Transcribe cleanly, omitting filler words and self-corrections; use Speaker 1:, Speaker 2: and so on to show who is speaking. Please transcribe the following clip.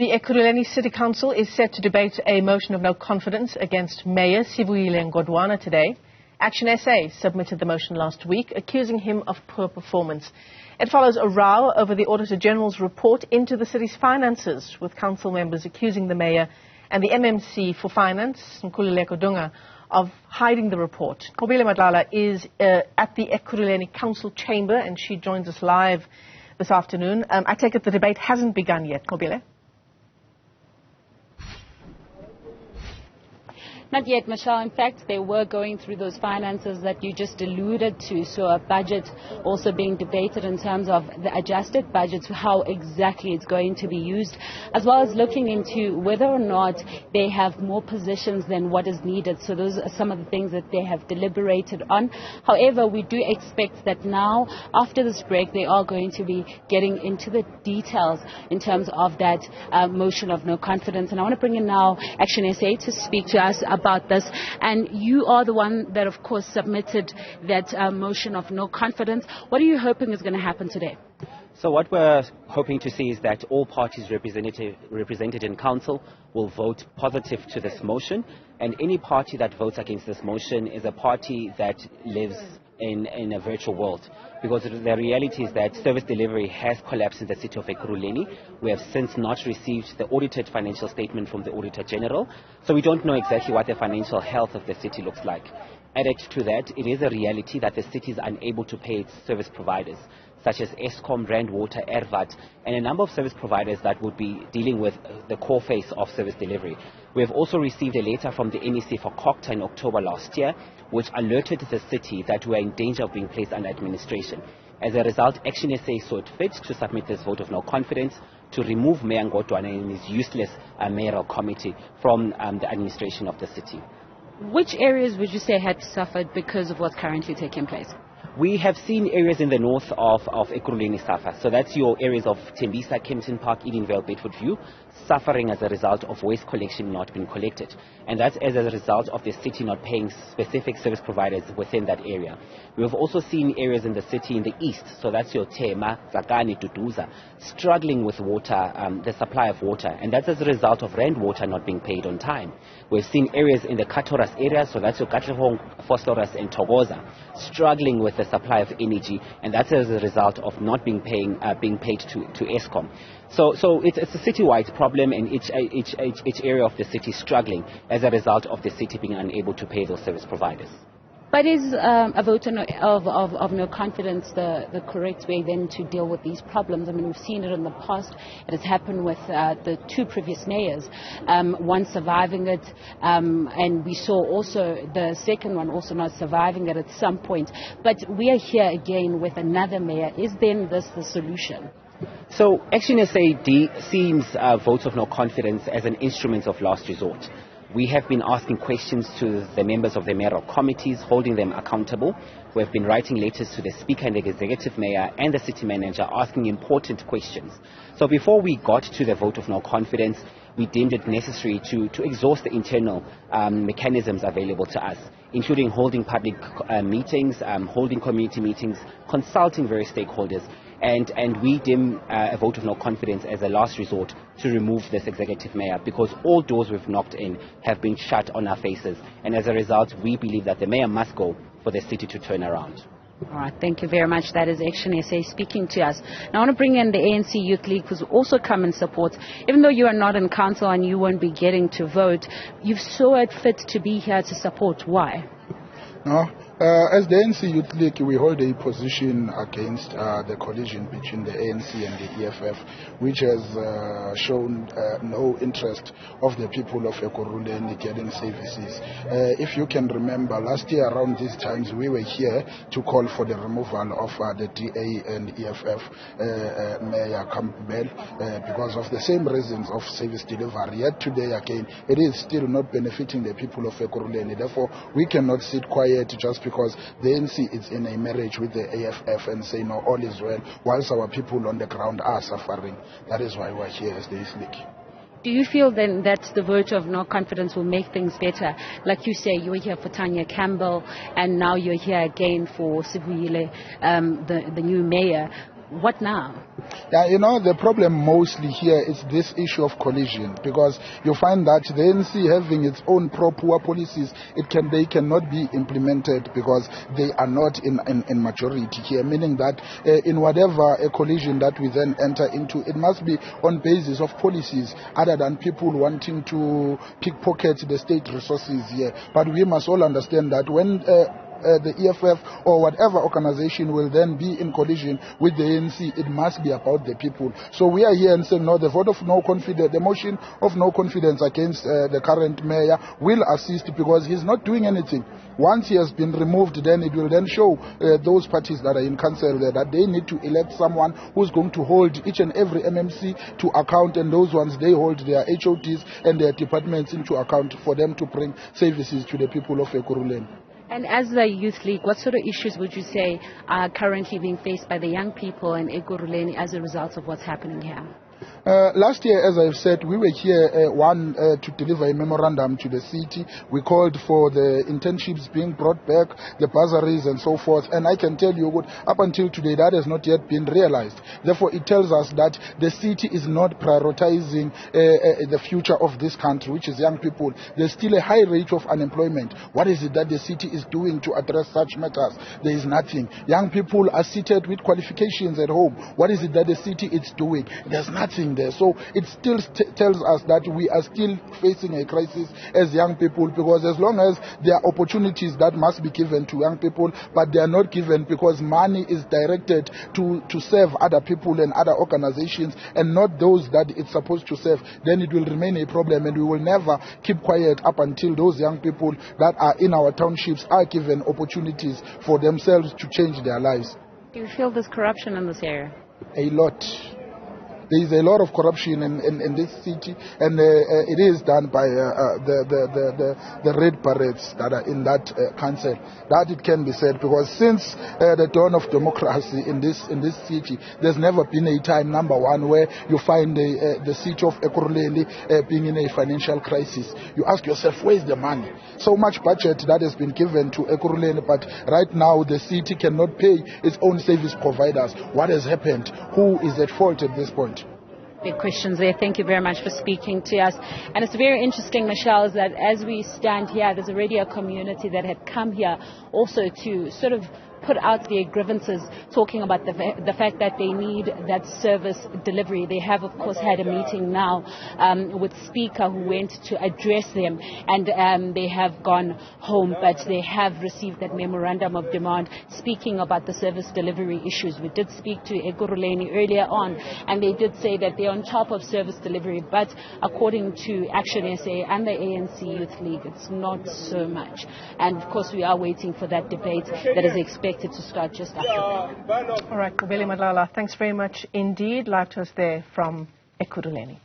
Speaker 1: The Ekurhuleni City Council is set to debate a motion of no confidence against Mayor Sivuyile Ngodwana today. ActionSA submitted the motion last week, accusing him of poor performance. It follows a row over the Auditor General's report into the city's finances, with council members accusing the mayor and the MMC for Finance, Nqobile, of hiding the report. Nqobile Madlala is at the Ekurhuleni Council chamber, and she joins us live this afternoon. I take it the debate hasn't begun yet, Nqobile?
Speaker 2: Not yet, Michelle. In fact, they were going through those finances that you just alluded to. So a budget also being debated in terms of the adjusted budget, how exactly it's going to be used, as well as looking into whether or not they have more positions than what is needed. So those are some of the things that they have deliberated on. However, we do expect that now, after this break, they are going to be getting into the details in terms of that motion of no confidence. And I want to bring in now ActionSA to speak to us about this, and you are the one that of course submitted that motion of no confidence. What are you hoping is going to happen today?
Speaker 3: So what we're hoping to see is that all parties represented in council will vote positive to this motion, and any party that votes against this motion is a party that lives in a virtual world, because the reality is that service delivery has collapsed in the city of Ekurhuleni. We have since not received the audited financial statement from the Auditor General, so we don't know exactly what the financial health of the city looks like. Added to that, it is a reality that the city is unable to pay its service providers, such as Eskom, Rand Water, Ervat, and a number of service providers that would be dealing with the core face of service delivery. We have also received a letter from the NEC for Kokta in October last year, which alerted the city that we are in danger of being placed under administration. As a result, ActionSA saw it fit to submit this vote of no confidence to remove Mayor Ngodwana and his useless mayoral committee from the administration of the city.
Speaker 2: Which areas would you say had suffered because of what's currently taking place?
Speaker 3: We have seen areas in the north of Ekurhuleni suffer. So that's your areas of Tembisa, Kempton Park, Edenvale, Bedford View, suffering as a result of waste collection not being collected. And that's as a result of the city not paying specific service providers within that area. We have also seen areas in the city in the east, so that's your Tema, Zakani, Duduza, struggling with water, the supply of water. And that's as a result of Rand Water not being paid on time. We've seen areas in the Katoras area, so that's your Katlehong, Phosphorus and Togoza, struggling with the supply of energy, and that's as a result of not being paid to Eskom. So it's a citywide problem, and each area of the city struggling as a result of the city being unable to pay those service providers.
Speaker 2: But is a vote of no confidence the correct way then to deal with these problems? I mean, we've seen it in the past. It has happened with the two previous mayors, one surviving it, and we saw also the second one also not surviving it at some point. But we are here again with another mayor. Is then this the solution?
Speaker 3: So ActionSA seems votes of no confidence as an instrument of last resort. We have been asking questions to the members of the mayoral committees, holding them accountable. We have been writing letters to the Speaker and the Executive Mayor and the City Manager asking important questions. So before we got to the vote of no confidence, we deemed it necessary to exhaust the internal mechanisms available to us, including holding public meetings, holding community meetings, consulting various stakeholders, and we deem a vote of no confidence as a last resort to remove this executive mayor, because all doors we've knocked in have been shut on our faces, and as a result we believe that the mayor must go for the city to turn around.
Speaker 2: All right, thank you very much. That is ActionSA speaking to us. Now I want to bring in the ANC Youth League, who's also come in support. Even though you are not in council and you won't be getting to vote, you saw it fit to be here to support. Why?
Speaker 4: No. As the ANC Youth League, we hold a position against the collision between the ANC and the EFF, which has shown no interest of the people of Ekurhuleni getting services. If you can remember, last year around these times, we were here to call for the removal of the DA and EFF Mayor Nqobile because of the same reasons of service delivery. Yet today again, it is still not benefiting the people of Ekurhuleni. Therefore, we cannot sit quiet just because the ANC is in a marriage with the AFF and say no, all is well, whilst our people on the ground are suffering. That is why we're here as the Youth League.
Speaker 2: Do you feel then that the vote of no confidence will make things better? Like you say, you were here for Tanya Campbell, and now you're here again for Sivuyile, the new mayor. What now?
Speaker 4: Yeah, the problem mostly here is this issue of collision, because you find that the ANC having its own pro-poor policies, they cannot be implemented because they are not in majority here, meaning that in whatever a collision that we then enter into, it must be on basis of policies other than people wanting to pickpocket the state resources here. But we must all understand that when the EFF or whatever organization will then be in collision with the ANC, it must be about the people. So we are here and saying, no, the vote of no confidence, the motion of no confidence against the current mayor will assist, because he's not doing anything. Once he has been removed, then it will then show those parties that are in council there that they need to elect someone who's going to hold each and every MMC to account, and those ones, they hold their HODs and their departments into account for them to bring services to the people of Ekurhuleni.
Speaker 2: And as the Youth League, what sort of issues would you say are currently being faced by the young people in Ekurhuleni as a result of what's happening here?
Speaker 4: Last year, as I've said, we were here, to deliver a memorandum to the city. We called for the internships being brought back, the bursaries and so forth. And I can tell you, up until today, that has not yet been realized. Therefore, it tells us that the city is not prioritizing the future of this country, which is young people. There's still a high rate of unemployment. What is it that the city is doing to address such matters? There is nothing. Young people are seated with qualifications at home. What is it that the city is doing? There's nothing there. So it still tells us that we are still facing a crisis as young people, because as long as there are opportunities that must be given to young people, but they are not given because money is directed to serve other people and other organizations and not those that it's supposed to serve, then it will remain a problem, and we will never keep quiet up until those young people that are in our townships are given opportunities for themselves to change their lives.
Speaker 2: Do you feel there's corruption in this area?
Speaker 4: A lot. There is a lot of corruption in this city, and it is done by the red parades that are in that council. That it can be said, because since the dawn of democracy in this city, there's never been a time, number one, where you find the city of Ekurhuleni being in a financial crisis. You ask yourself, where is the money? So much budget that has been given to Ekurhuleni, but right now the city cannot pay its own service providers. What has happened? Who is at fault at this point?
Speaker 2: Big questions there. Thank you very much for speaking to us. And it's very interesting, Michelle, is that as we stand here, there's already a community that had come here also to sort of put out their grievances, talking about the fact that they need that service delivery. They have, of course, had a meeting now with Speaker, who went to address them, and they have gone home, but they have received that memorandum of demand speaking about the service delivery issues. We did speak to Ekurhuleni earlier on, and they did say that they're on top of service delivery, but according to ActionSA and the ANC Youth League, it's not so much. And of course, we are waiting for that debate that is expected to start just after that.
Speaker 1: All right, Nqobile, Madlala, thanks very much indeed. Live to us there from Ekurhuleni.